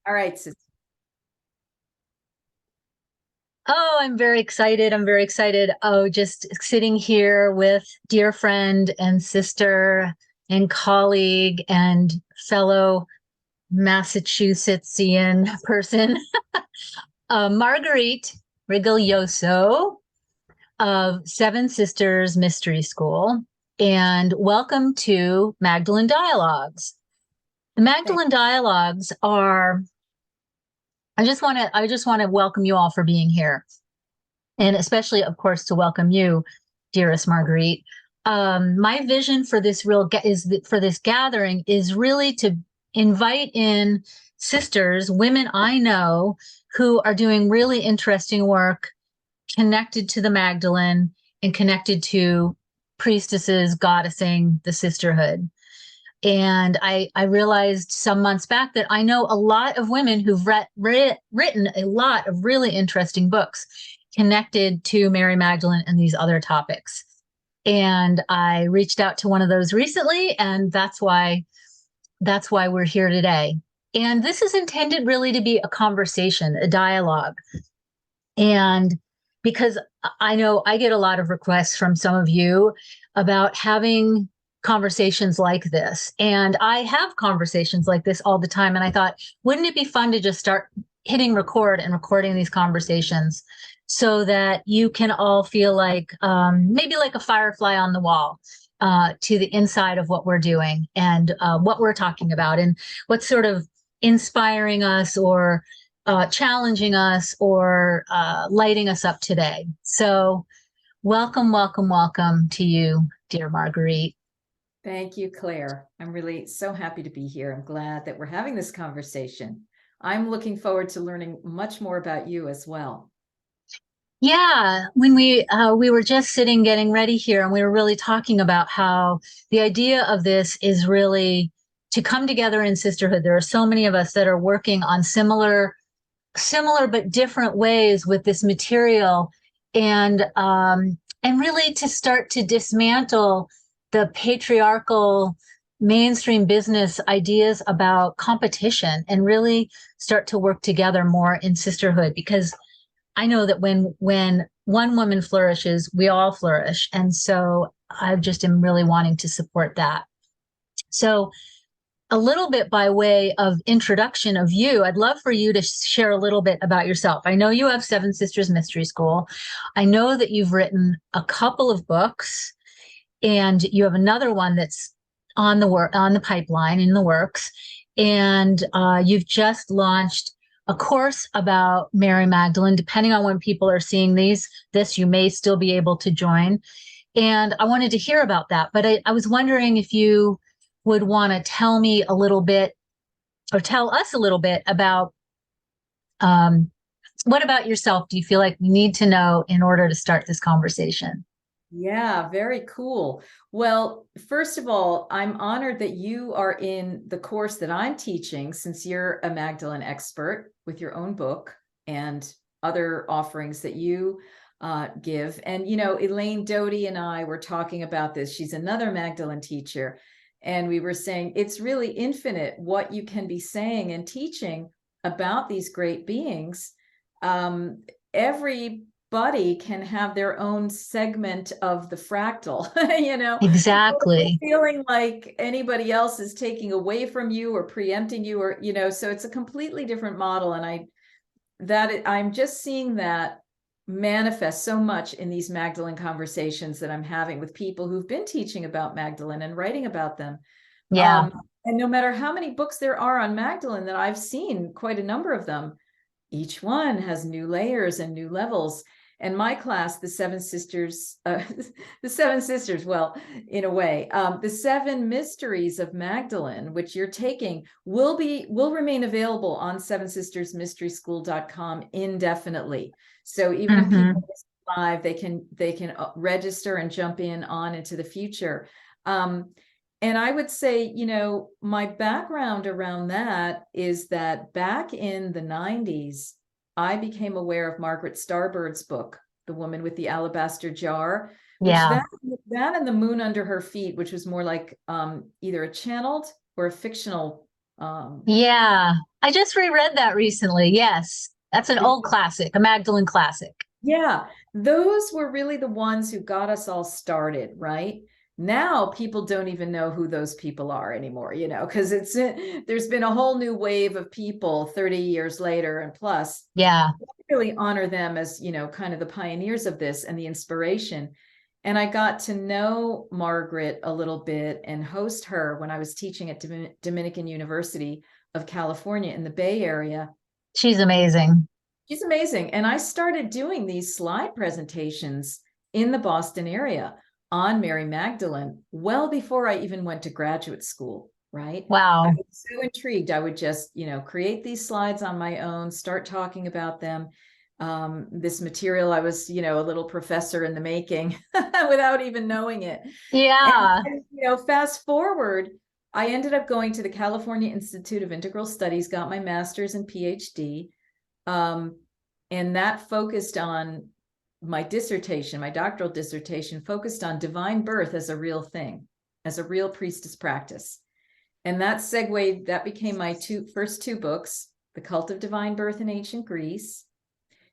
All right, sister. Oh, I'm very excited. I'm very excited. Oh, just sitting here with dear friend and sister and colleague and fellow Massachusettsian person, Marguerite Rigolioso of Seven Sisters Mystery School. And welcome to Magdalene Dialogues. The Thank Magdalene Dialogues are, I just want to welcome you all for being here. And especially, of course, to welcome you, dearest Marguerite. My vision for for this gathering is really to invite in sisters, women I know who are doing really interesting work connected to the Magdalene and connected to priestesses, goddessing the sisterhood. And I realized some months back that I know a lot of women who've written a lot of really interesting books connected to Mary Magdalene and these other topics. And I reached out to one of those recently, and that's why we're here today. And this is intended really to be a conversation, a dialogue. And because I know I get a lot of requests from some of you about having conversations like this. And I have conversations like this all the time. And I thought, wouldn't it be fun to just start hitting record and recording these conversations so that you can all feel like maybe like a firefly on the wall to the inside of what we're doing and what we're talking about and what's sort of inspiring us or challenging us or lighting us up today. So welcome, welcome, welcome to you, dear Marguerite. Thank you, Claire. I'm really so happy to be here. I'm glad that we're having this conversation. I'm looking forward to learning much more about you as well. Yeah, when we were just sitting getting ready here, and we were really talking about how the idea of this is really to come together in sisterhood. There are so many of us that are working on similar but different ways with this material, and really to start to dismantle the patriarchal mainstream business ideas about competition and really start to work together more in sisterhood, because I know that when one woman flourishes, we all flourish. And so I just am really wanting to support that. So a little bit by way of introduction of you, I'd love for you to share a little bit about yourself. I know you have Seven Sisters Mystery School. I know that you've written a couple of books, and you have another one that's on the pipeline in the works, and you've just launched a course about Mary Magdalene. Depending on when people are seeing this, you may still be able to join. And I wanted to hear about that, but I was wondering if you would want to tell me a little bit or tell us a little bit about um, what about yourself do you feel like we need to know in order to start this conversation? Yeah, very cool. Well, first of all, I'm honored that you are in the course that I'm teaching, since you're a Magdalene expert with your own book and other offerings that you give. And, Elaine Doty and I were talking about this. She's another Magdalene teacher. And we were saying it's really infinite what you can be saying and teaching about these great beings. Everybody can have their own segment of the fractal, Exactly. feeling like anybody else is taking away from you or preempting you, or, so it's a completely different model. And I'm just seeing that manifest so much in these Magdalene conversations that I'm having with people who've been teaching about Magdalene and writing about them. Yeah. Um, and no matter how many books there are on Magdalene, that I've seen quite a number of them, each one has new layers and new levels. And my class, the Seven Sisters, the Seven Sisters, well, in a way, the Seven Mysteries of Magdalene, which you're taking, will remain available on sevensistersmysteryschool.com indefinitely. So even if Mm-hmm. people miss live, they can register and jump on into the future. And I would say, my background around that is that back in the 90s, I became aware of Margaret Starbird's book, The Woman with the Alabaster Jar, which Yeah. that and The Moon Under Her Feet, which was more like either a channeled or a fictional Yeah. I just reread that recently. Yes. That's an old classic, a Magdalene classic. Yeah, those were really the ones who got us all started, right? Now people don't even know who those people are anymore, because there's been a whole new wave of people 30 years later and plus. Yeah. Really honor them as, kind of the pioneers of this and the inspiration. And I got to know Margaret a little bit and host her when I was teaching at Dominican University of California in the Bay Area. She's amazing. She's amazing. And I started doing these slide presentations in the Boston area on Mary Magdalene well before I even went to graduate school, right? I Wow. was so intrigued. I would just, create these slides on my own, start talking about them. This material, I was, a little professor in the making without even knowing it. Yeah. And, fast forward, I ended up going to the California Institute of Integral Studies, got my master's and PhD. And that focused on my dissertation, my doctoral dissertation focused on divine birth as a real thing, as a real priestess practice. And that segued, that became my first two books, The Cult of Divine Birth in Ancient Greece.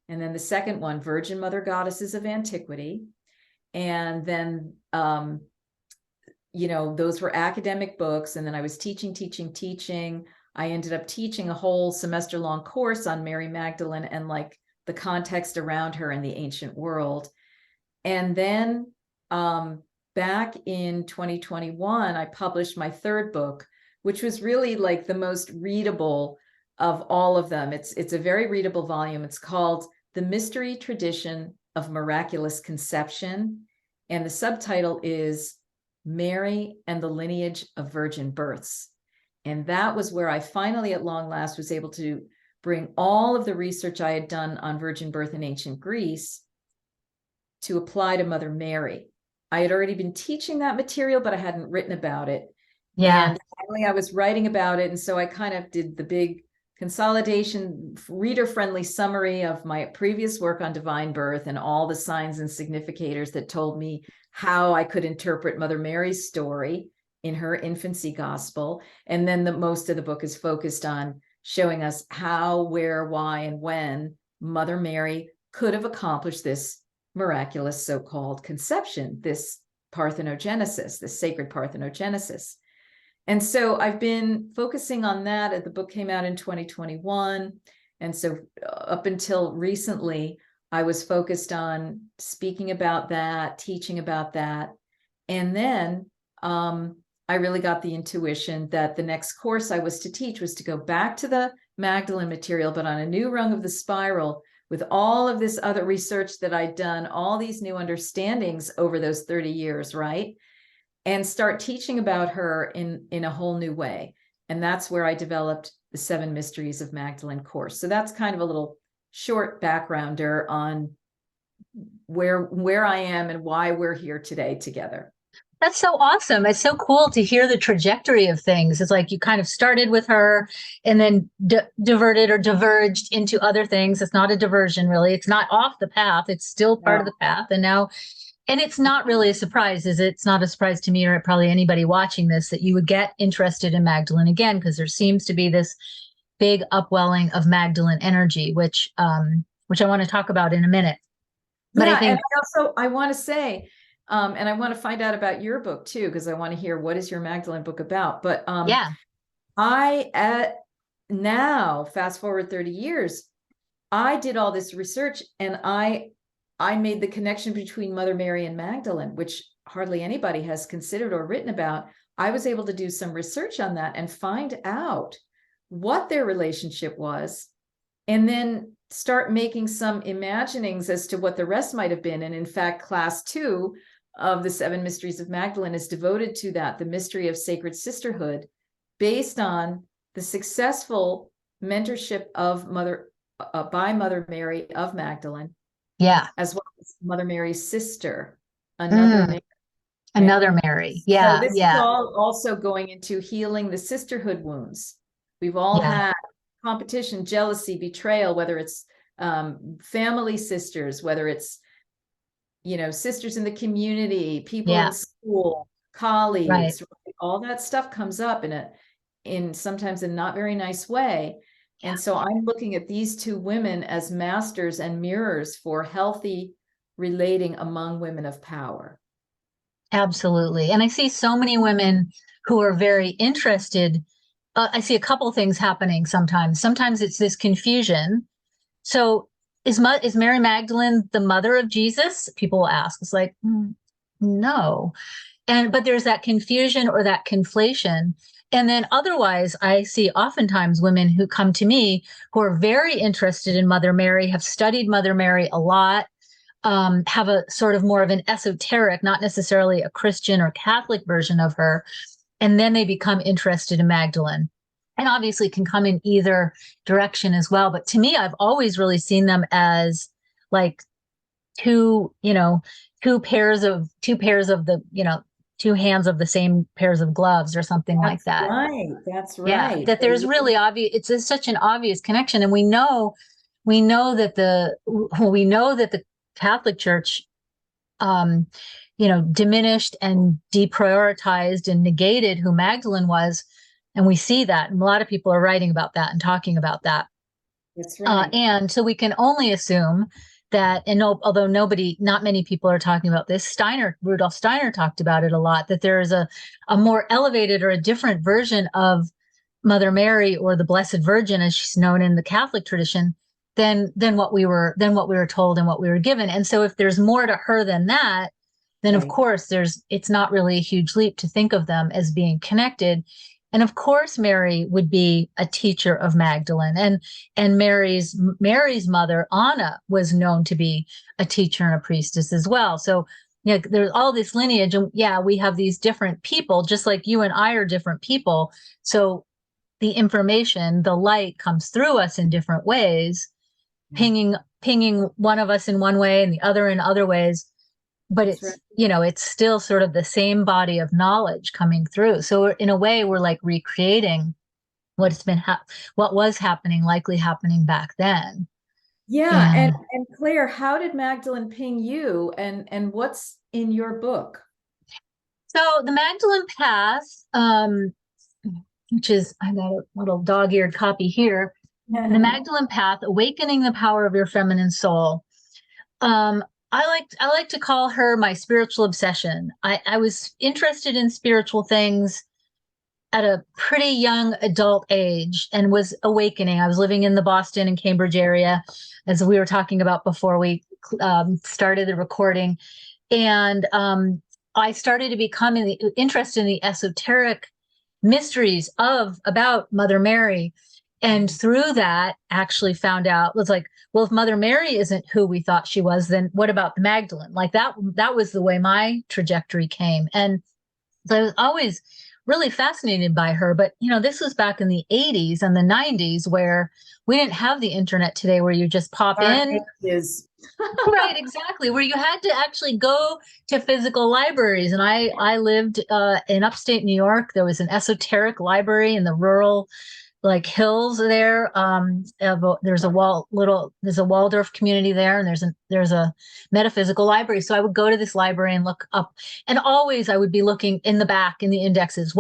And then the second one, Virgin Mother Goddesses of Antiquity. And then, those were academic books. And then I was teaching. I ended up teaching a whole semester-long course on Mary Magdalene and like the context around her in the ancient world. And then back in 2021, I published my third book, which was really like the most readable of all of them. It's a very readable volume. It's called The Mystery Tradition of Miraculous Conception. And the subtitle is Mary and the Lineage of Virgin Births. And that was where I finally, at long last, was able to bring all of the research I had done on virgin birth in ancient Greece to apply to Mother Mary. I had already been teaching that material, but I hadn't written about it. Yeah. And finally, I was writing about it. And so I kind of did the big consolidation, reader-friendly summary of my previous work on divine birth and all the signs and significators that told me how I could interpret Mother Mary's story in her infancy gospel. And then most of the book is focused on showing us how, where, why, and when Mother Mary could have accomplished this miraculous so-called conception, this parthenogenesis, this sacred parthenogenesis. And so I've been focusing on that. The book came out in 2021. And so up until recently, I was focused on speaking about that, teaching about that. And then I really got the intuition that the next course I was to teach was to go back to the Magdalene material, but on a new rung of the spiral with all of this other research that I'd done, all these new understandings over those 30 years, right? And start teaching about her in a whole new way. And that's where I developed the 7 Mysteries of Magdalene course. So that's kind of a little short backgrounder on where I am and why we're here today together. That's so awesome. It's so cool to hear the trajectory of things. It's like you kind of started with her and then diverted or diverged into other things. It's not a diversion, really. It's not off the path. It's still part of the path. And now, and it's not really a surprise, is it? It's not a surprise to me or probably anybody watching this that you would get interested in Magdalene again, because there seems to be this big upwelling of Magdalene energy, which I want to talk about in a minute. But yeah, I think, and I want to say, and I want to find out about your book too, because I want to hear what is your Magdalene book about. But yeah, now, fast forward 30 years, I did all this research and I made the connection between Mother Mary and Magdalene, which hardly anybody has considered or written about. I was able to do some research on that and find out what their relationship was, and then start making some imaginings as to what the rest might have been. And in fact, class 2 of the 7 Mysteries of Magdalene is devoted to that, the mystery of sacred sisterhood, based on the successful mentorship of by Mother Mary of Magdalene, yeah, as well as Mother Mary's sister, another Mary. another Mary. So Yeah, this is yeah, all also going into healing the sisterhood wounds. We've all yeah, had competition, jealousy, betrayal, whether it's family sisters, whether it's, sisters in the community, people yeah, in school, right. colleagues, right? All that stuff comes up in sometimes a not very nice way. And so I'm looking at these two women as masters and mirrors for healthy relating among women of power. Absolutely. And I see so many women who are very interested. I see a couple things happening sometimes. Sometimes it's this confusion. So is Mary Magdalene the mother of Jesus? People will ask. It's like, no. But there's that confusion or that conflation. And then otherwise, I see oftentimes women who come to me who are very interested in Mother Mary, have studied Mother Mary a lot, have a sort of more of an esoteric, not necessarily a Christian or Catholic version of her. And then they become interested in Magdalene. And obviously can come in either direction as well. But to me, I've always really seen them as like two, two pairs of the, two hands of the same pairs of gloves or something like that. Right. That's Yeah, right. that there's really obvious, it's just such an obvious connection. And we know that the Catholic Church, diminished and deprioritized and negated who Magdalene was. And we see that. And a lot of people are writing about that and talking about that. That's right. And so we can only assume that, and although not many people are talking about this, Rudolf Steiner talked about it a lot, that there is a more elevated or a different version of Mother Mary, or the Blessed Virgin, as she's known in the Catholic tradition, than what we were told and what we were given. And so if there's more to her than that, then of course it's not really a huge leap to think of them as being connected. And of course, Mary would be a teacher of Magdalene, and Mary's mother, Anna, was known to be a teacher and a priestess as well. So, there's all this lineage, and we have these different people, just like you and I are different people. So the information, the light comes through us in different ways, pinging one of us in one way and the other in other ways. But it's, it's still sort of the same body of knowledge coming through. So in a way, we're like recreating what was likely happening back then. Yeah. And Claire, how did Magdalene ping you, and what's in your book? So the Magdalene Path, which is, I got a little dog-eared copy here. The Magdalene Path, Awakening the Power of Your Feminine Soul. I like to call her my spiritual obsession. I was interested in spiritual things at a pretty young adult age and was awakening. I was living in the Boston and Cambridge area, as we were talking about before we started the recording. And I started to become interested in the esoteric mysteries about Mother Mary. And through that, actually found out, was like, well, if Mother Mary isn't who we thought she was, then what about Magdalene? Like that was the way my trajectory came. And so I was always really fascinated by her. But, this was back in the 80s and the 90s, where we didn't have the internet today, where you just pop in. Right, exactly. Where you had to actually go to physical libraries. And I lived in upstate New York. There was an esoteric library in the rural hills there. There's a Waldorf community there, and there's a metaphysical library. So I would go to this library and look up, and always I would be looking in the back in the indexes.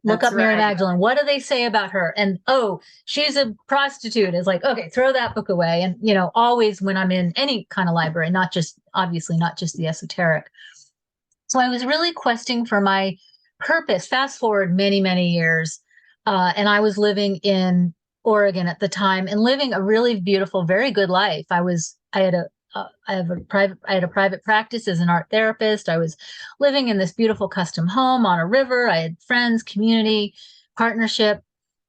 Look up Mary Magdalene. What do they say about her? And she's a prostitute. It's like, okay, throw that book away. And always when I'm in any kind of library, not just the esoteric. So I was really questing for my purpose. Fast forward many, many years. And I was living in Oregon at the time and living a really beautiful, very good life. I had a private practice as an art therapist. I was living in this beautiful custom home on a river. I had friends, community, partnership,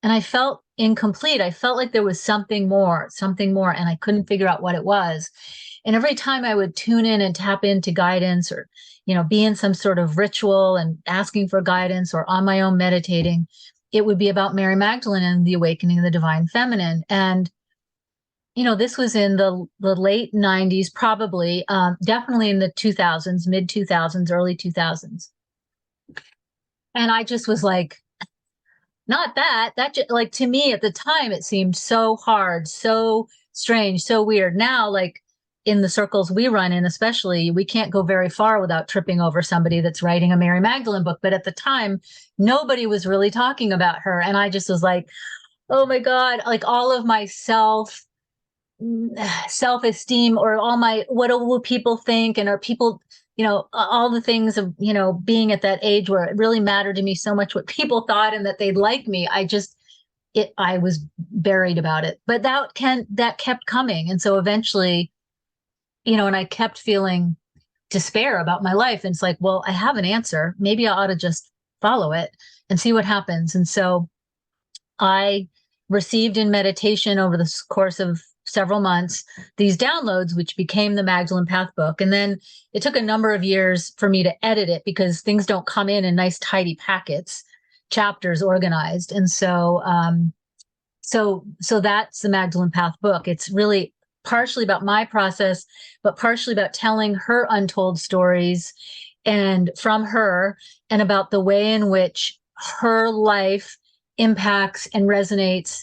and I felt incomplete. I felt like there was something more, and I couldn't figure out what it was. And every time I would tune in and tap into guidance, or, be in some sort of ritual and asking for guidance, or on my own meditating, it would be about Mary Magdalene and the awakening of the divine feminine. And, this was in the late 90s, probably, definitely in the 2000s, mid 2000s, early 2000s. And I just was like, not that just, like, to me at the time, it seemed so hard, so strange, so weird. Now, in the circles we run in, especially, we can't go very far without tripping over somebody that's writing a Mary Magdalene book. But at the time, nobody was really talking about her. And I just was like, oh my God, like all of my self-esteem, or all my, what will people think? And are people, all the things of, being at that age where it really mattered to me so much what people thought and that they'd like me. I was buried about it, but that kept coming. And so eventually, and I kept feeling despair about my life. And it's like, well, I have an answer. Maybe I ought to just follow it and see what happens. And so I received in meditation over the course of several months these downloads, which became the Magdalene Path book. And then it took a number of years for me to edit it, because things don't come in nice, tidy packets, chapters organized. And so, so that's the Magdalene Path book. It's really partially about my process, but partially about telling her untold stories and from her, and about the way in which her life impacts and resonates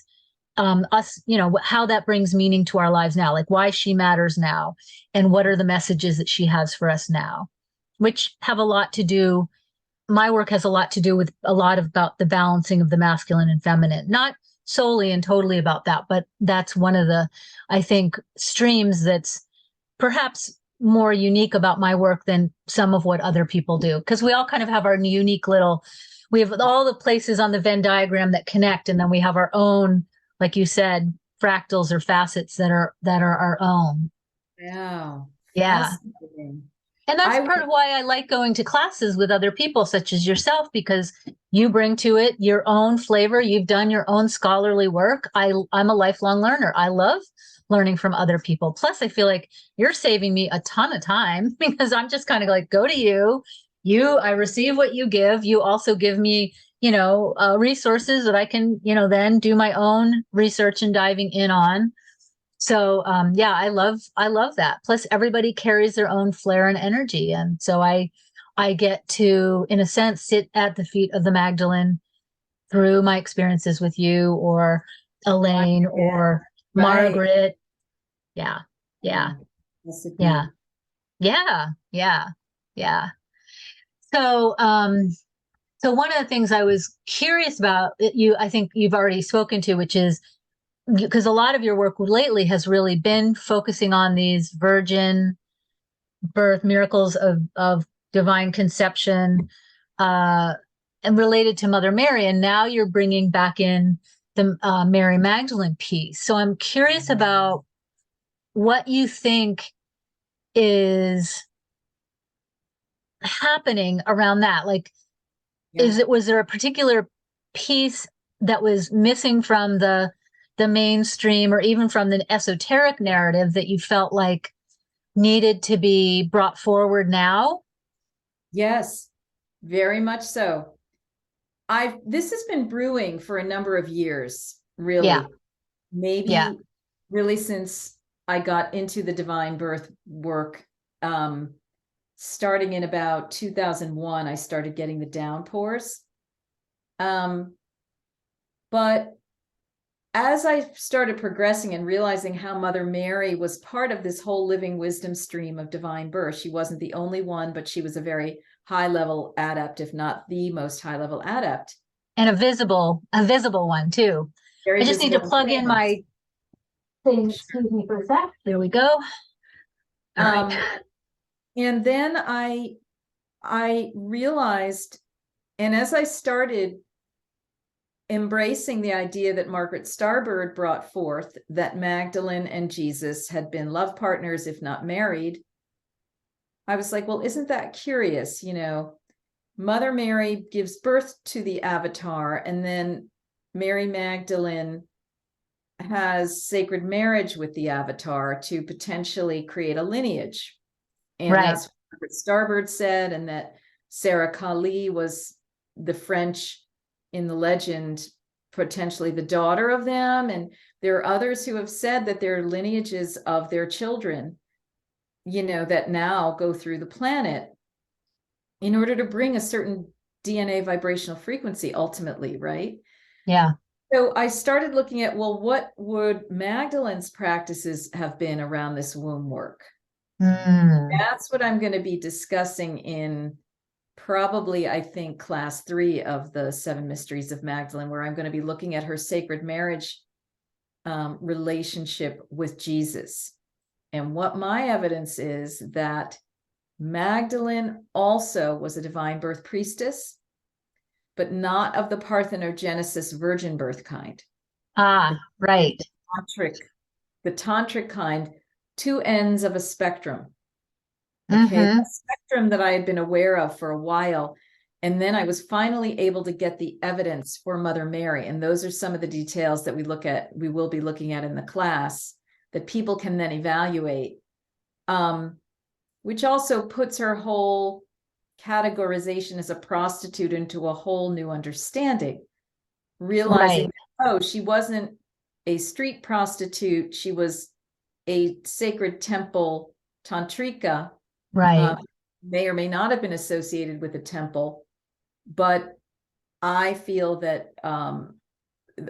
us, how that brings meaning to our lives now, like why she matters now, and what are the messages that she has for us now, which have a lot to do. My work has a lot to do with a lot about the balancing of the masculine and feminine, not solely and totally about that, but that's one of the, I think, streams that's perhaps more unique about my work than some of what other people do. Because we all kind of have our unique we have all the places on the Venn diagram that connect, and then we have our own, like you said, fractals or facets that are our own. Wow. Yeah. Fascinating. And that's part of why I like going to classes with other people such as yourself, because you bring to it your own flavor. You've done your own scholarly work. I'm a lifelong learner. I love learning from other people. Plus, I feel like you're saving me a ton of time, because I'm just kind of like, go to you. I receive what you give. You also give me, resources that I can, then do my own research and diving in on. So, yeah, I love that. Plus, everybody carries their own flair and energy. And so I get to, in a sense, sit at the feet of the Magdalene through my experiences with you, or Elaine, or Margaret. Yeah. Yeah. Yeah. Yeah. Yeah. Yeah. So, so one of the things I was curious about, I think you've already spoken to, which is, because a lot of your work lately has really been focusing on these virgin birth miracles of divine conception, and related to Mother Mary. And now you're bringing back in the Mary Magdalene piece. So I'm curious about what you think is happening around that. Like, was there a particular piece that was missing from the mainstream, or even from the esoteric narrative, that you felt like needed to be brought forward now? Yes, very much so. This has been brewing for a number of years, really. Yeah. Maybe really since I got into the divine birth work, starting in about 2001, I started getting the downpours. But as I started progressing and realizing how Mother Mary was part of this whole living wisdom stream of divine birth, she wasn't the only one, but she was a very high-level adept, if not the most high-level adept. And a visible one too. Very I just need to plug in my thing. Excuse me for a sec. There we go. All right. And then I realized, and as I started embracing the idea that Margaret Starbird brought forth, that Magdalene and Jesus had been love partners, if not married, I was like, well, isn't that curious? Mother Mary gives birth to the avatar, and then Mary Magdalene has sacred marriage with the avatar to potentially create a lineage. And that's what Margaret Starbird said, and that Sarah Kali was the French in the legend, potentially the daughter of them. And there are others who have said that they're lineages of their children, that now go through the planet in order to bring a certain DNA vibrational frequency ultimately, right? Yeah. So I started looking at, well, what would Magdalene's practices have been around this womb work? Mm. That's what I'm going to be discussing in probably, I think, class 3 of the 7 Mysteries of Magdalene, where I'm going to be looking at her sacred marriage relationship with Jesus. And what my evidence is that Magdalene also was a divine birth priestess, but not of the parthenogenesis virgin birth kind. Ah, right. The tantric kind, two ends of a spectrum. Okay, Mm-hmm. a spectrum that I had been aware of for a while. And then I was finally able to get the evidence for Mother Mary. And those are some of the details that we will be looking at in the class that people can then evaluate, which also puts her whole categorization as a prostitute into a whole new understanding, realizing, Right. oh, she wasn't a street prostitute, she was a sacred temple tantrika. Right. May or may not have been associated with a temple, but I feel that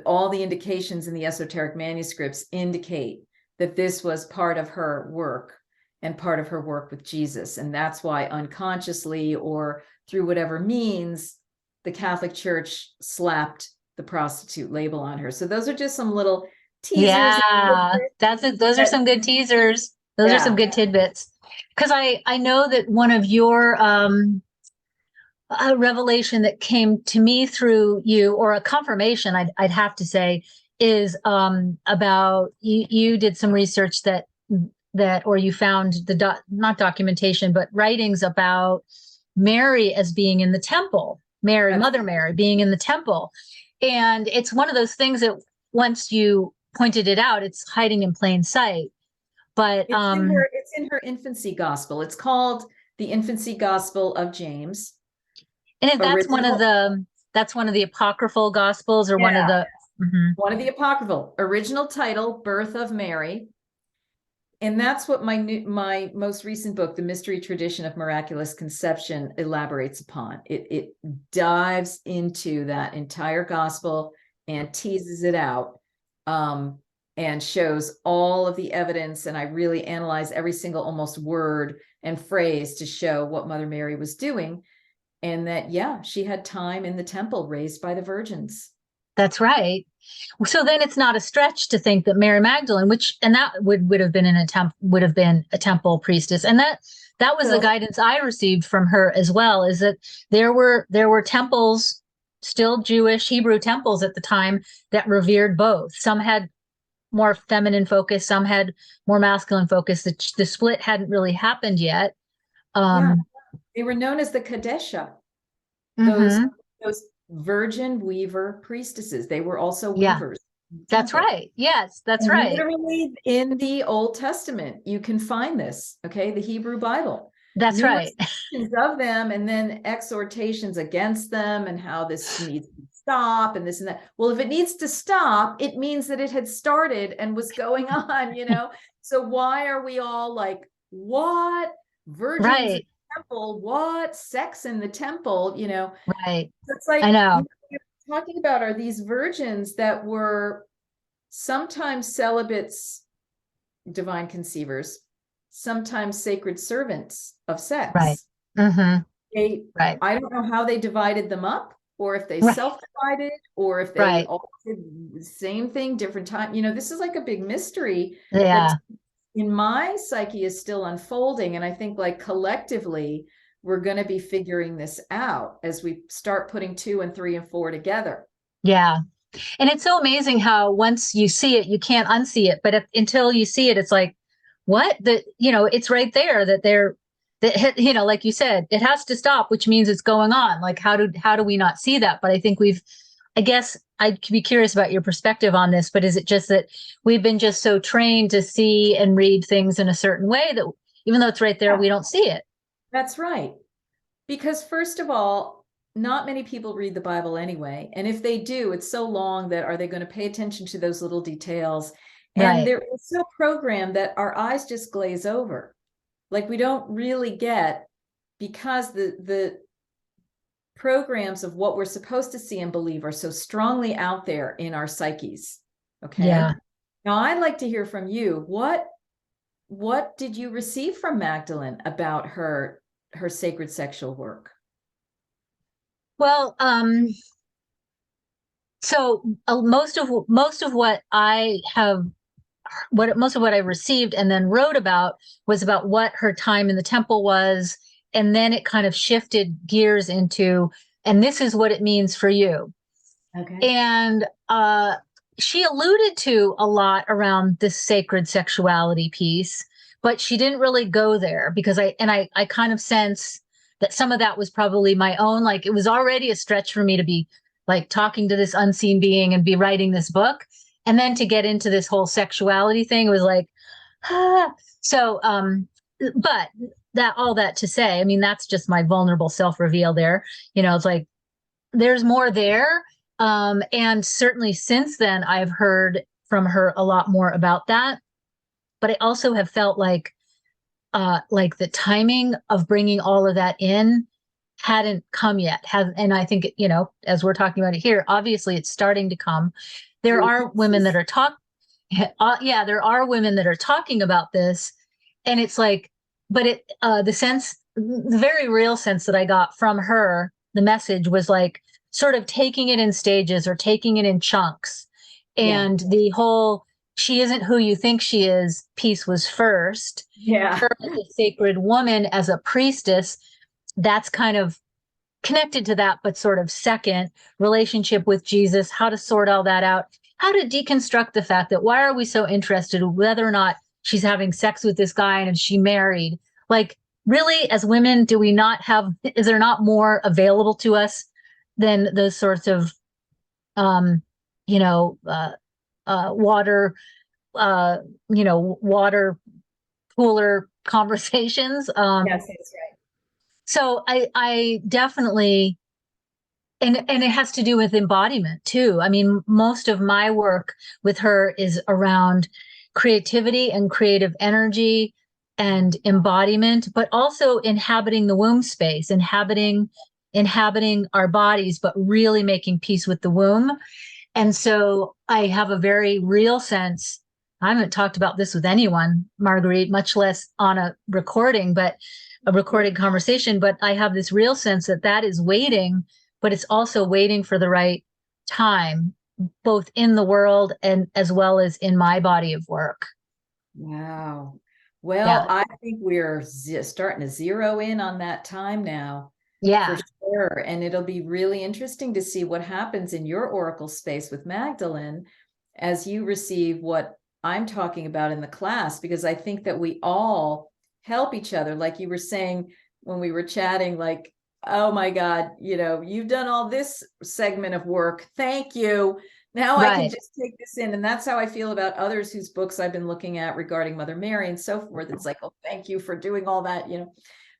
all the indications in the esoteric manuscripts indicate that this was part of her work and part of her work with Jesus. And that's why unconsciously or through whatever means, the Catholic Church slapped the prostitute label on her. So those are just some little teasers. Yeah, those are That, some good teasers. Those are some yeah. good tidbits. Because I know that one of your a revelation that came to me through you, or a confirmation, I'd have to say, is about you did some research or you found not documentation, but writings about Mary as being in the temple, Mother Mary being in the temple. And it's one of those things that once you pointed it out, it's hiding in plain sight. But it's in her infancy gospel. It's called the Infancy Gospel of James. and that's one of the apocryphal gospels, or one of Yeah, the mhm. one of the apocryphal. Original title, Birth of Mary. And that's what my most recent book, The Mystery Tradition of Miraculous Conception, elaborates upon. It dives into that entire gospel and teases it out, and shows all of the evidence. And I really analyze every single almost word and phrase to show what Mother Mary was doing. And that, yeah, she had time in the temple raised by the virgins. That's right. So then it's not a stretch to think that Mary Magdalene, that would have been would have been a temple priestess. And that was the guidance I received from her as well, is that there were temples, still Jewish Hebrew temples at the time, that revered both. Some had more feminine focus, some had more masculine focus. The split hadn't really happened yet. Yeah, they were known as the Kadesha. Those Mm-hmm. those virgin weaver priestesses. They were also Yeah, weavers. that's right. Yes, that's And right. literally in the Old Testament, you can find this, okay? The Hebrew Bible. That's Numerous right. mentions of them, and then exhortations against them and how this needs to stop and this and that. Well, if it needs to stop, it means that it had started and was going on, So why are we all like, what? Virgins in Right. the temple, what? Sex in the temple, Right. It's like, I know. you're talking about are these virgins that were sometimes celibates, divine conceivers, sometimes sacred servants of Right. sex. Mm-hmm. Right. I don't know how they divided them up, or if they Right. self-divided, or if they Right. all did the same thing, different time. This is like a big mystery that Yeah. in my psyche is still unfolding. And I think like collectively, we're going to be figuring this out as we start putting 2 and 3 and 4 together. Yeah. And it's so amazing how once you see it, you can't unsee it. But until you see it, it's like, what? It's right there like you said, it has to stop, which means it's going on. Like, how do we not see that? But I guess I'd be curious about your perspective on this, but is it just that we've been just so trained to see and read things in a certain way that even though it's right there, we don't see it? That's right. Because first of all, not many people read the Bible anyway. And if they do, it's so long that are they going to pay attention to those little details? And Right. they're so programmed that our eyes just glaze over. Like we don't really get, because the programs of what we're supposed to see and believe are so strongly out there in our psyches. Okay. Yeah. Now I'd like to hear from you. What what did you receive from Magdalene about her sacred sexual work? Well, so most of what I have most of what I received and then wrote about was about what her time in the temple was. And then it kind of shifted gears into, and this is what it means for you. Okay. And she alluded to a lot around this sacred sexuality piece, but she didn't really go there because I kind of sense that some of that was probably my own. Like it was already a stretch for me to be like talking to this unseen being and be writing this book. And then to get into this whole sexuality thing was like, ah. So, but that all that to say, I mean, that's just my vulnerable self reveal there. You know, it's like there's more there. And certainly since then, I've heard from her a lot more about that. But I also have felt like the timing of bringing all of that in hadn't come yet. And I think, you know, as we're talking about it here, obviously it's starting to come. There Through the are women pieces. that are yeah, there are women that are talking about this, and it's like, but the very real sense that I got from her, the message was like sort of taking it in stages or taking it in chunks, Yeah. and the whole "she isn't who you think she is" piece was first. Yeah. Her as a sacred woman, as a priestess, that's kind of connected to that, but sort of second, relationship with Jesus, how to sort all that out, how to deconstruct the fact that why are we so interested in whether or not she's having sex with this guy and is she married? Like, really, as women, do we not have, is there not more available to us than those sorts of, um, you know, water, uh, water cooler conversations? Yes, that's right. So I definitely, and it has to do with embodiment too. I mean, most of my work with her is around creativity and creative energy and embodiment, but also inhabiting the womb space, inhabiting our bodies, but really making peace with the womb. And so I have a very real sense. I haven't talked about this with anyone, Marguerite, much less on a recording, but a recorded conversation. But I have this real sense that that is waiting, but it's also waiting for the right time, both in the world and as well as in my body of work. Wow. Well, Yeah. I think we're starting to zero in on that time now for Yeah. sure. And it'll be really interesting to see what happens in your oracle space with Magdalene as you receive what I'm talking about in the class, because I think that we all help each other. Like you were saying when we were chatting, like, oh my God, you've done all this segment of work. Thank you. Now I can Right. just take this in. And that's how I feel about others whose books I've been looking at regarding Mother Mary and so forth. It's like, oh, thank you for doing all that.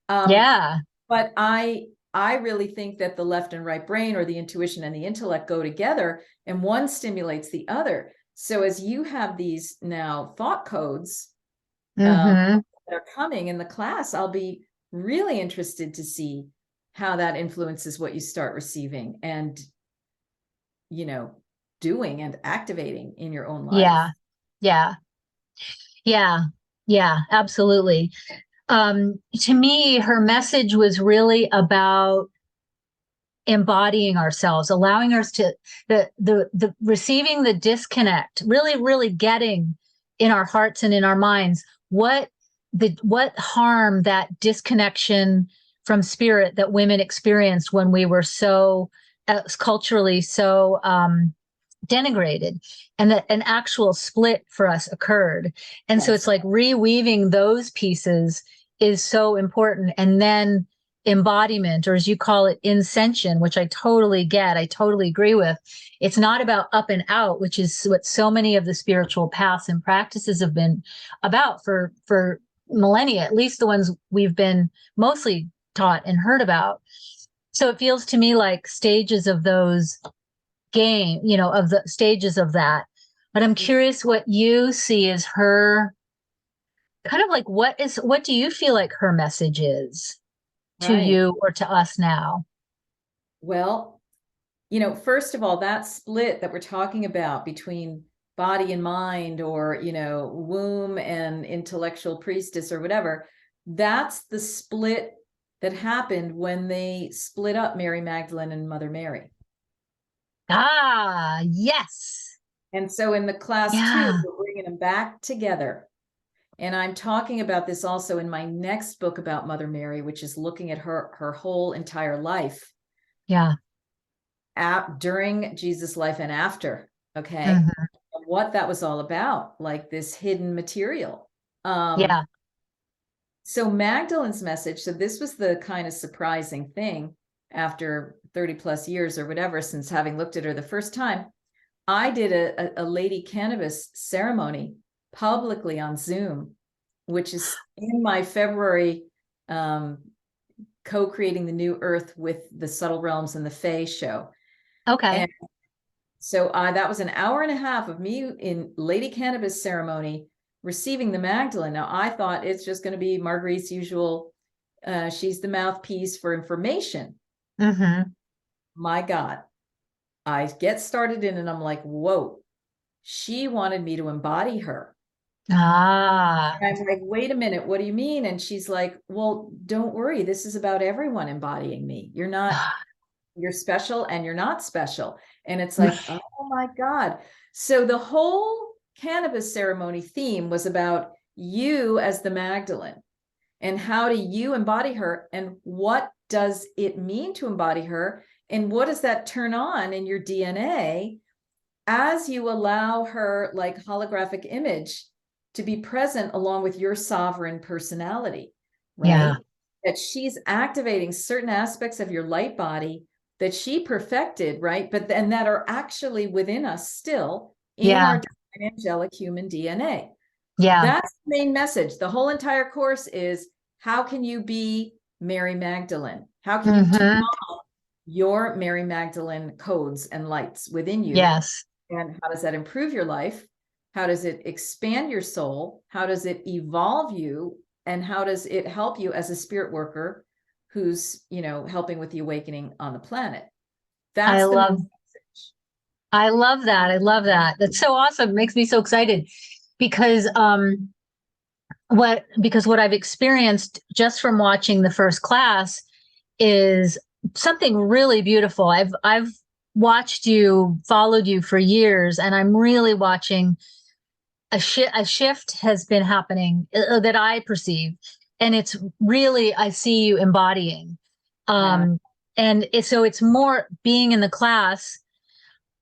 Um, Yeah. but I really think that the left and right brain, or the intuition and the intellect, go together, and one stimulates the other. So as you have these now thought codes Mm-hmm. that are coming in the class, I'll be really interested to see how that influences what you start receiving and you know doing and activating in your own life. Yeah. Yeah. Yeah. Yeah. Absolutely. To me, her message was really about embodying ourselves, allowing us to the receiving the disconnect, really getting in our hearts and in our minds what harm that disconnection from spirit that women experienced when we were so culturally so denigrated, and that an actual split for us occurred. And so Yes. it's like reweaving those pieces is so important. And then embodiment, or as you call it, inscension, which I totally get, I totally agree with. It's not about up and out, which is what so many of the spiritual paths and practices have been about for millennia, at least the ones we've been mostly taught and heard about. So it feels to me like stages of those game, of the stages of that. But I'm curious what you see as her kind of like what do you feel like her message is to Right. you or to us now? Well, first of all, that split that we're talking about between body and mind, or, you know, womb and intellectual priestess or whatever. That's the split that happened when they split up Mary Magdalene and Mother Mary. Ah, yes. And so in the class two, Yeah. we're bringing them back together. And I'm talking about this also in my next book about Mother Mary, which is looking at her whole entire life, Yeah. during Jesus' life and after. Okay. Hmm. What that was all about, like this hidden material. Yeah. So Magdalene's message, so this was the kind of surprising thing after 30 plus years or whatever, since having looked at her the first time. I did a lady cannabis ceremony publicly on Zoom, which is in my February co-creating the new earth with the subtle realms and the Fae show. Okay. And so that was an hour and a half of me in lady cannabis ceremony receiving the Magdalene. Now I thought it's just going to be Marguerite's usual, she's the mouthpiece for information. Hmm. My God, I get started in and I'm like, whoa, she wanted me to embody her. Ah. And I'm like, wait a minute, what do you mean? And she's like, well, don't worry. This is about everyone embodying me. You're not, you're special and you're not special. And it's like, oh my God. So the whole cannabis ceremony theme was about you as the Magdalene, and how do you embody her, and what does it mean to embody her, and what does that turn on in your DNA as you allow her, like holographic image, to be present along with your sovereign personality, right? Yeah. That she's activating certain aspects of your light body that she perfected, right? But then that are actually within us still in Yeah. our divine angelic human DNA. Yeah. That's the main message. The whole entire course is, how can you be Mary Magdalene? How can you turn Hmm. on your Mary Magdalene codes and lights within you? Yes. And how does that improve your life? How does it expand your soul? How does it evolve you? And how does it help you as a spirit worker who's, you know, helping with the awakening on the planet? I That's the main love message. I love that. I love that. That's so awesome. It makes me so excited because what I've experienced just from watching the first class is something really beautiful. I've watched you, followed you for years, and I'm really watching a shift has been happening that I perceive, and it's really I see you embodying. Yeah. Um, so it's more being in the class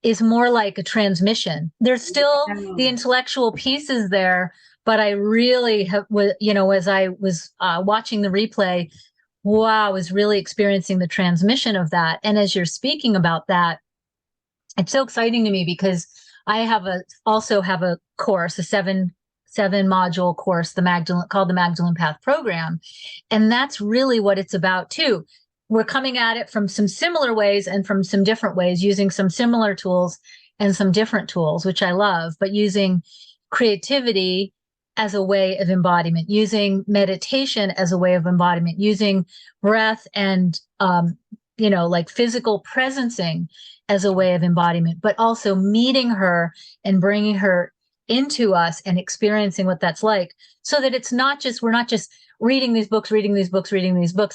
is more like a transmission. There's still the intellectual pieces there, but I really have, you know, as I was watching the replay, wow, I was really experiencing the transmission of that. And as you're speaking about that, it's so exciting to me because I also have a course, a seven module course, called the Magdalene Path program. And that's really what it's about too. We're coming at it from some similar ways and from some different ways, using some similar tools and some different tools, which I love, but using creativity as a way of embodiment, using meditation as a way of embodiment, using breath and, like physical presencing as a way of embodiment, but also meeting her and bringing her into us and experiencing what that's like, so that we're not just reading these books,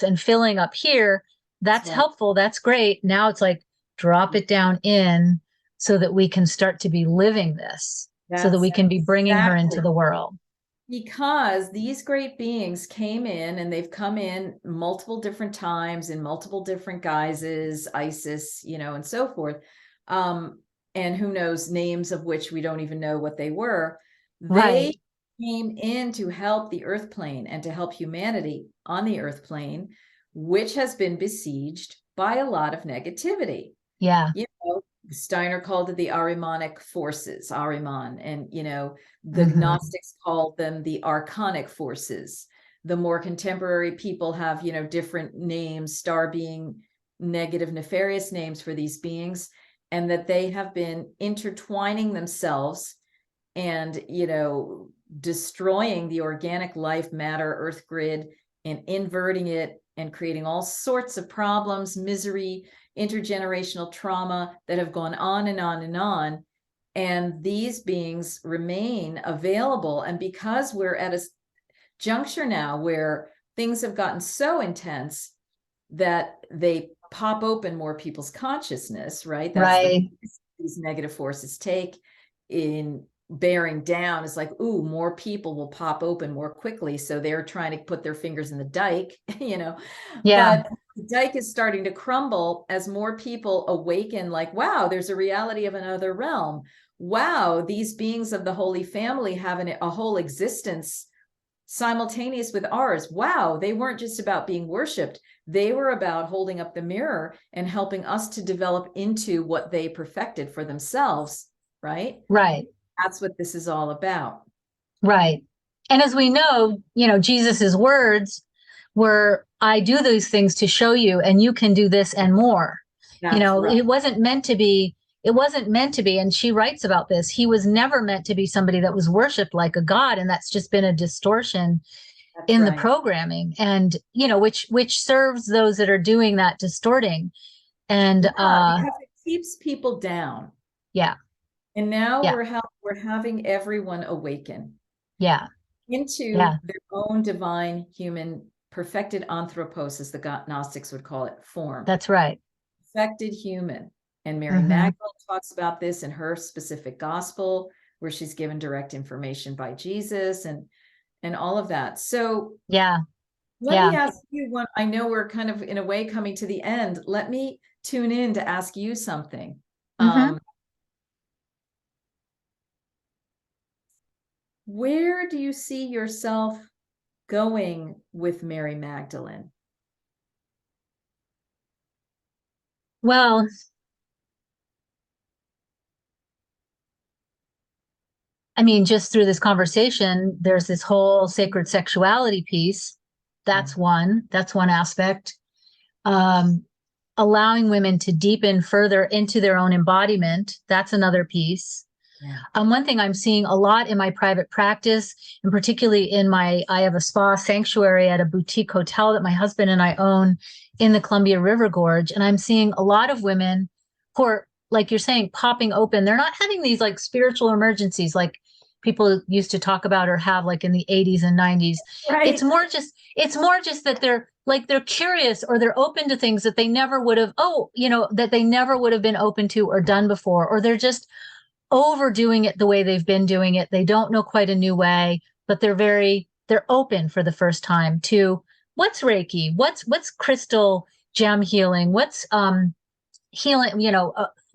and filling up here. That's Right. helpful. That's great. Now it's like, drop it down in so that we can start to be living this, so that That's we can be bringing her into exactly, the world. because these great beings came in, and they've come in multiple different times in multiple different guises, Isis, you know, and so forth. And who knows, names of which we don't even know what they were. They Right. came in to help the earth plane and to help humanity on the earth plane, which has been besieged by a lot of negativity. Yeah. You know, Steiner called it the Ahrimanic forces, Ahriman, and, you know, the Mm-hmm. Gnostics called them the archonic forces. The more contemporary people have, you know, different names, star being negative, nefarious names for these beings, and that they have been intertwining themselves and, you know, destroying the organic life matter earth grid and inverting it and creating all sorts of problems, misery, intergenerational trauma that have gone on and on and on. And these beings remain available. And because we're at a juncture now where things have gotten so intense that they pop open more people's consciousness, right? That's Right. these negative forces take in bearing down. It's like, ooh, more people will pop open more quickly. So they're trying to put their fingers in the dike, Yeah. but the dike is starting to crumble as more people awaken, like, wow, there's a reality of another realm. Wow, these beings of the Holy Family have a whole existence simultaneous with ours. Wow, they weren't just about being worshipped. They were about holding up the mirror and helping us to develop into what they perfected for themselves, right? Right. That's what this is all about. Right. And as we know, Jesus's words were, I do these things to show you, and you can do this and more. That's right. It wasn't meant to be. It wasn't meant to be. And she writes about this. He was never meant to be somebody that was worshiped like a god. And that's just been a distortion That's in the right. programming. And, which serves those that are doing that distorting. And Because it keeps people down. yeah. And now Yeah. we're having everyone awaken Yeah. into Yeah. their own divine human perfected anthropos, as the Gnostics would call it, form. That's right. Perfected human. And Mary Mm-hmm. Magdalene talks about this in her specific gospel, where she's given direct information by Jesus and all of that. So Yeah. let Yeah. me ask you one. I know we're kind of in a way coming to the end. Let me tune in to ask you something. Mm-hmm. Where do you see yourself going with Mary Magdalene? Well, I mean, just through this conversation, there's this whole sacred sexuality piece. That's one aspect. Um, Allowing women to deepen further into their own embodiment. That's another piece. Yeah. One thing I'm seeing a lot in my private practice, and particularly I have a spa sanctuary at a boutique hotel that my husband and I own in the Columbia River Gorge. And I'm seeing a lot of women who are, like you're saying, popping open. They're not having these like spiritual emergencies like people used to talk about or have like in the 80s and 90s. Right. It's more just that they're curious, or they're open to things that they never would have, that they never would have been open to or done before, or they're just overdoing it the way they've been doing it. They don't know quite a new way, but they're open for the first time to what's Reiki, what's crystal gem healing, what's healing,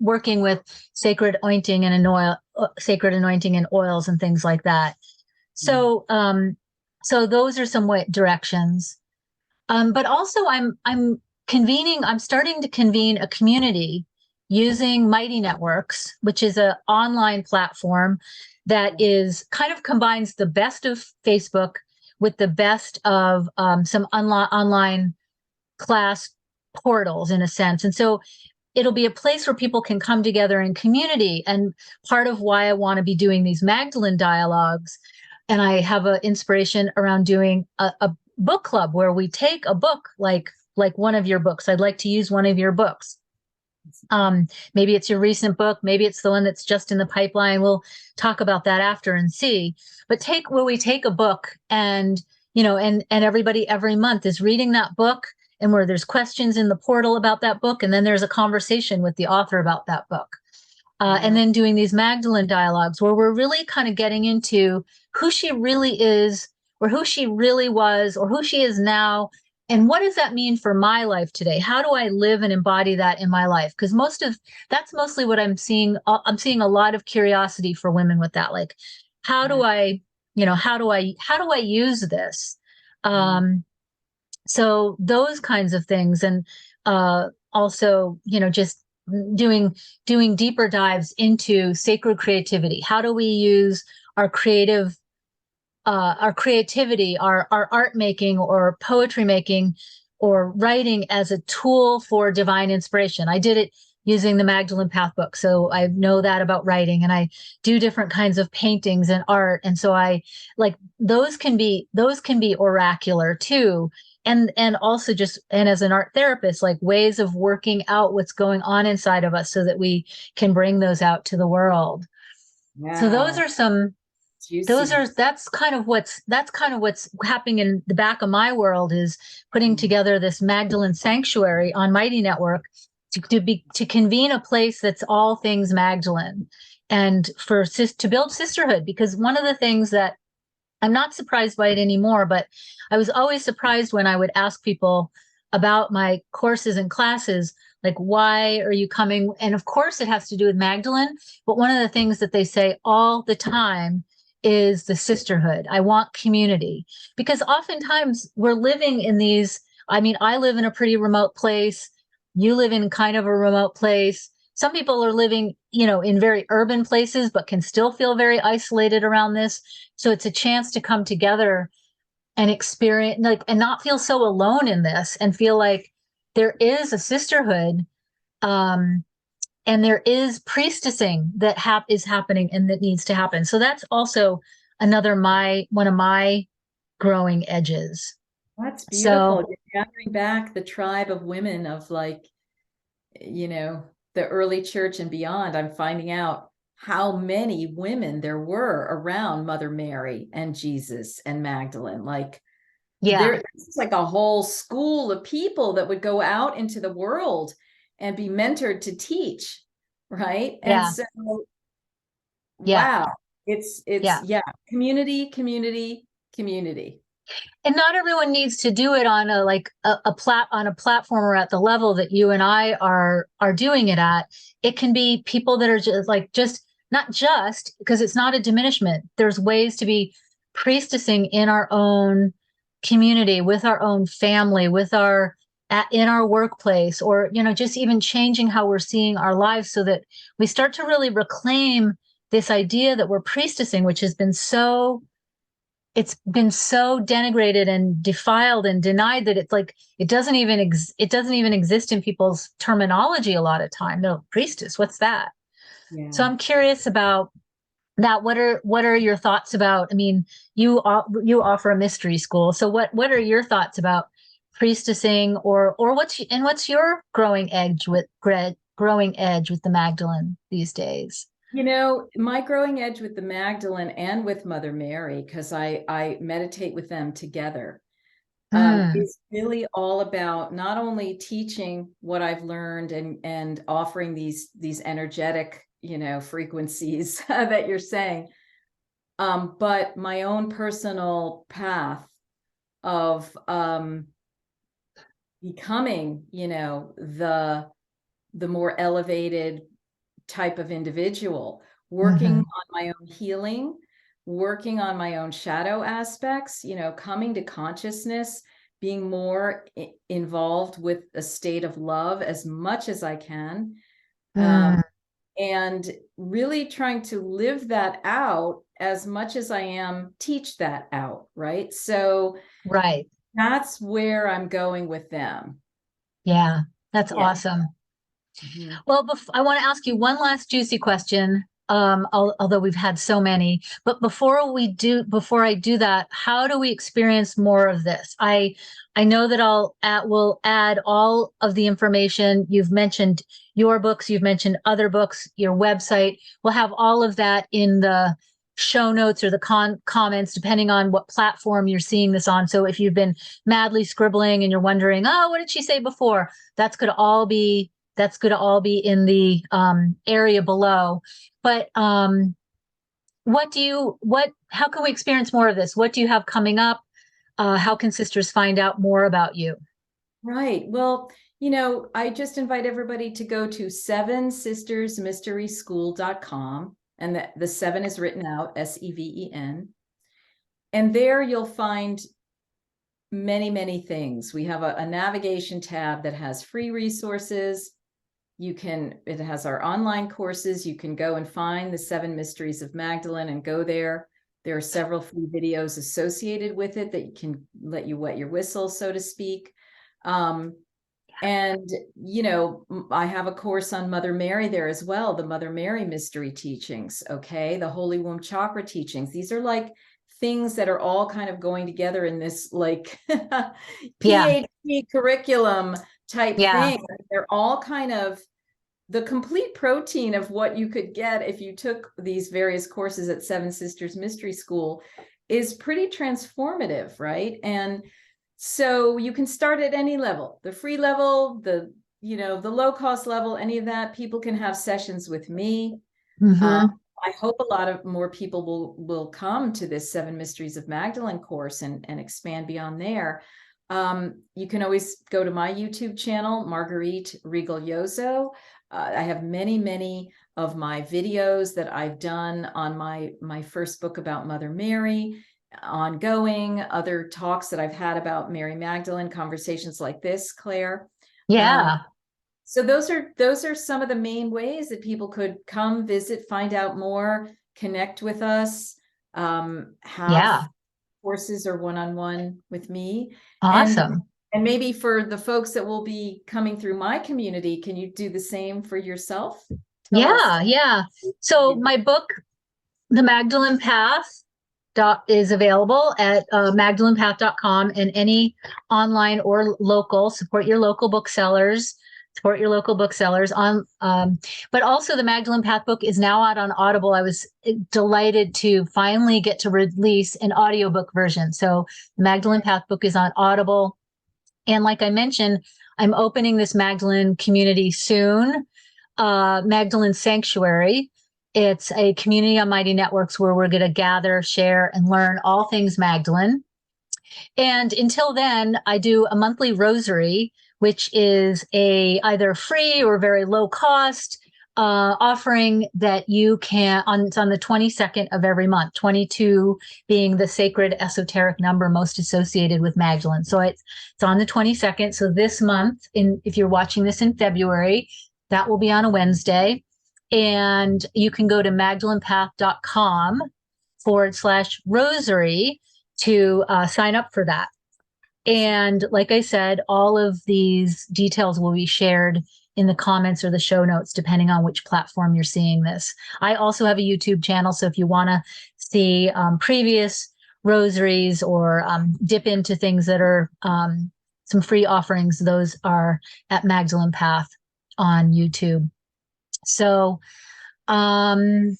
working with sacred anointing and sacred anointing and oils and things like that. So, so those are some directions. But also I'm starting to convene a community using Mighty Networks, which is an online platform that is kind of combines the best of Facebook with the best of some online class portals in a sense. And so it'll be a place where people can come together in community. And part of why I want to be doing these Magdalene dialogues, and I have an inspiration around doing a book club where we take a book like one of your books. I'd like to use one of your books. Maybe it's your recent book, maybe it's the one that's just in the pipeline. We'll talk about that after and see. But we take a book and everybody every month is reading that book, and where there's questions in the portal about that book, and then there's a conversation with the author about that book. And then doing these Magdalene dialogues where we're really kind of getting into who she really is, or who she really was, or who she is now. And what does that mean for my life today? How do I live and embody that in my life? Because that's mostly what I'm seeing. I'm seeing a lot of curiosity for women with that. Like, how do I use this? So those kinds of things. And also, just doing deeper dives into sacred creativity. How do we use our creativity, our art making or poetry making or writing as a tool for divine inspiration? I did it using the Magdalene Path book, so I know that about writing, and I do different kinds of paintings and art, and so I like those can be oracular too. And also and as an art therapist, like ways of working out what's going on inside of us so that we can bring those out to the world. So those Wow. are some, Juicy. that's kind of what's happening in the back of my world, is putting Mm. together this Magdalene Sanctuary on Mighty Network to convene a place that's all things Magdalene, and to build sisterhood. Because one of the things that I'm not surprised by it anymore, but I was always surprised when I would ask people about my courses and classes, like, why are you coming? And of course, it has to do with Magdalene. But one of the things that they say all the time is the sisterhood. I want community, because oftentimes we're living in these. I mean, I live in a pretty remote place. You live in kind of a remote place. Some people are living, in very urban places, but can still feel very isolated around this. So it's a chance to come together and experience, like, and not feel so alone in this, and feel like there is a sisterhood, um, and there is priestessing that is happening and that needs to happen. So that's also one of my growing edges. That's So beautiful. You're gathering back the tribe of women of, like, you know, the early church and beyond. I'm finding out how many women there were around Mother Mary and Jesus and Magdalene. Like, yeah, it's like a whole school of people that would go out into the world and be mentored to teach, right? And yeah, so, yeah, wow, it's yeah. yeah, community, community, community. And not everyone needs to do it on on a platform or at the level that you and I are doing it at. It can be people that are just not just, because it's not a diminishment. There's ways to be priestessing in our own community, with our own family, in our workplace, or just even changing how we're seeing our lives, so that we start to really reclaim this idea that we're priestessing, which has been so it's been so denigrated and defiled and denied, that it's like it doesn't even exist in people's terminology a lot of time. No, priestess, what's that? So Yeah. I'm curious about that. What are your thoughts about? I mean, you offer a mystery school, so what are your thoughts about priestessing, or what's your growing edge with the Magdalene these days? My growing edge with the Magdalene and with Mother Mary, because I meditate with them together, Mm, is really all about not only teaching what I've learned and offering these energetic, frequencies that you're saying, but my own personal path of becoming, the more elevated type of individual, working mhm, on my own healing, working on my own shadow aspects, coming to consciousness, being more involved with a state of love as much as I can, mm, and really trying to live that out as much as I am teach that out, right? So right. that's where I'm going with them. Yeah, that's Yeah. awesome. Mhm. Well, I want to ask you one last juicy question. Although we've had so many, but before I do that, how do we experience more of this? I know that will add all of the information. You've mentioned your books, you've mentioned other books, your website. We'll have all of that in the show notes or the comments, depending on what platform you're seeing this on. So if you've been madly scribbling and you're wondering, oh, what did she say before? That's going to all be in the area below. But how can we experience more of this? What do you have coming up? How can sisters find out more about you? Right. Well, I just invite everybody to go to sevensistersmysteryschool.com. And the seven is written out, Seven. And there you'll find many, many things. We have a navigation tab that has free resources. It has our online courses. You can go and find the Seven Mysteries of Magdalene and go there. There are several free videos associated with it that can let you wet your whistle, so to speak. And, I have a course on Mother Mary there as well, the Mother Mary mystery teachings, okay? The Holy Womb chakra teachings. These are like things that are all kind of going together in this like Yeah, PhD curriculum type yeah, thing. They're all kind of the complete protein of what you could get if you took these various courses at Seven Sisters Mystery School is pretty transformative, right? And so you can start at any level, the free level, the low cost level, any of that. People can have sessions with me. I hope a lot of more people will come to this Seven Mysteries of Magdalene course and expand beyond there. You can always go to my YouTube channel, Marguerite Rigolioso. I have many of my videos that I've done on my first book about Mother Mary, ongoing, other talks that I've had about Mary Magdalene, conversations like this, Claire. Yeah. So those are some of the main ways that people could come visit, find out more, connect with us, have courses or one-on-one with me. Awesome. And maybe for the folks that will be coming through my community, can you do the same for yourself? Tell us. Yeah. So my book, The Magdalene Path, is available at magdalenepath.com and any online or local. Support your local booksellers. Support your local booksellers on. But also, the Magdalene Path book is now out on Audible. I was delighted to finally get to release an audiobook version. So the Magdalene Path book is on Audible. And like I mentioned, I'm opening this Magdalene community soon, Magdalene Sanctuary. It's a community on Mighty Networks where we're going to gather, share, and learn all things Magdalene. And until then, I do a monthly rosary, which is a either free or very low cost offering that you can it's on the 22nd of every month, 22 being the sacred esoteric number most associated with Magdalene. So it's on the 22nd. So this month, if you're watching this in February, that will be on a Wednesday. And you can go to magdalenepath.com/rosary to sign up for that. And like I said, all of these details will be shared in the comments or the show notes, depending on which platform you're seeing this. I also have a YouTube channel. So if you want to see previous rosaries or dip into things that are some free offerings, those are at Magdalene Path on YouTube. So one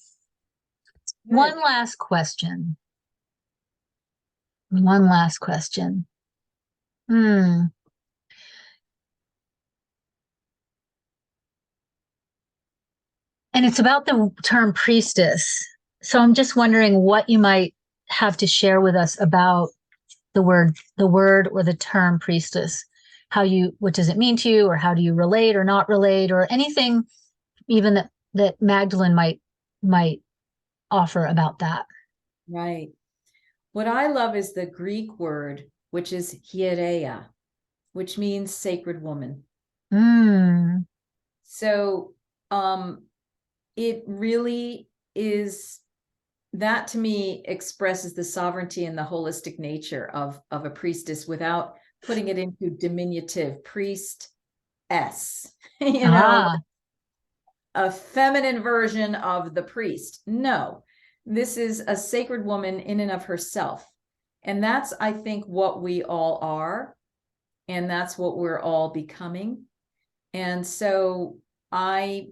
last question. And it's about the term priestess. So I'm just wondering what you might have to share with us about the word or the term priestess. What does it mean to you, or how do you relate or not relate, or anything even that Magdalene might offer about that. Right. What I love is the Greek word, which is hiereia, which means sacred woman. So it really is, that to me expresses the sovereignty and the holistic nature of a priestess without putting it into diminutive, priestess, a feminine version of the priest. No, this is a sacred woman in and of herself. And that's, I think, what we all are. And that's what we're all becoming. And so I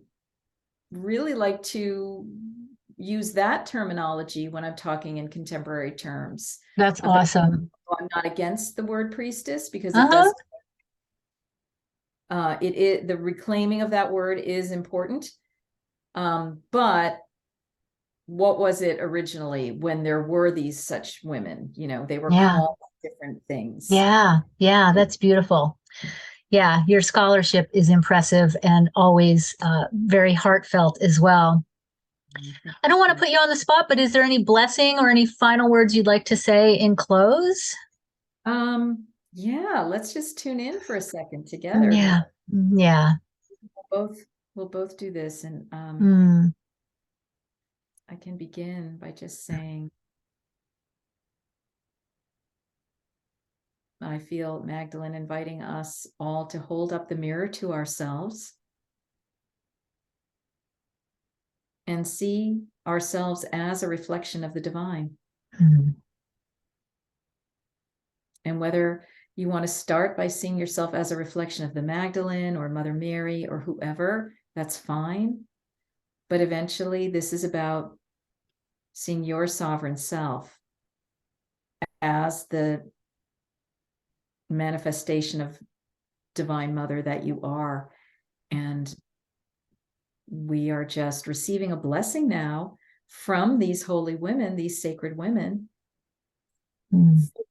really like to use that terminology when I'm talking in contemporary terms. That's awesome. I'm not against the word priestess, because it does. The reclaiming of that word is important. But what was it originally when there were these such women? They were called different things. Yeah, that's beautiful. Yeah, your scholarship is impressive and always very heartfelt as well. I don't want to put you on the spot, but is there any blessing or any final words you'd like to say in close? Yeah, let's just tune in for a second together. Yeah. We'll both do this, and I can begin by just saying, I feel Magdalene inviting us all to hold up the mirror to ourselves and see ourselves as a reflection of the divine. And whether you want to start by seeing yourself as a reflection of the Magdalene or Mother Mary or whoever, That's fine. But eventually, this is about seeing your sovereign self as the manifestation of Divine Mother that you are. And we are just receiving a blessing now from these holy women, these sacred women,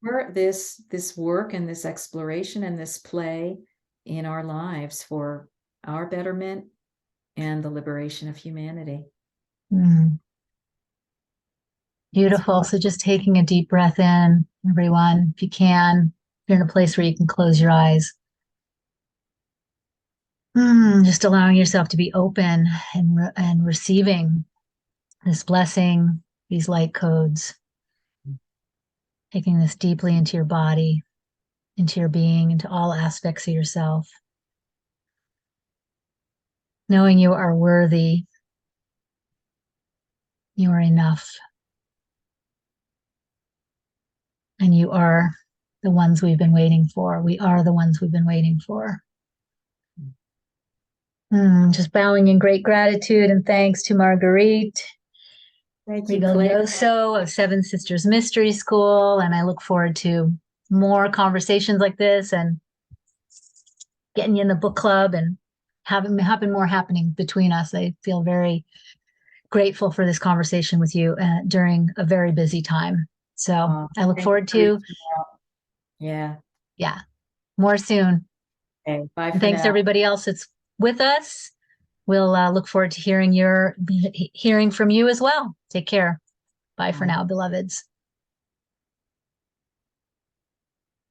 for this work and this exploration and this play in our lives for our betterment and the liberation of humanity. Beautiful. So just taking a deep breath in, everyone, if you can, if you're in a place where you can close your eyes. Just allowing yourself to be open and receiving this blessing, these light codes, taking this deeply into your body, into your being, into all aspects of yourself. Knowing you are worthy, you are enough, and you are the ones we've been waiting for. We are the ones we've been waiting for. Just bowing in great gratitude and thanks to Marguerite Rigolioso of Seven Sisters Mystery School. And I look forward to more conversations like this and getting you in the book club and having more happening between us. I feel very grateful for this conversation with you during a very busy time. So I look forward to more soon. Okay, bye for and thanks now. to everybody else that's with us. We'll look forward to hearing from you as well. Take care. Bye for now, beloveds.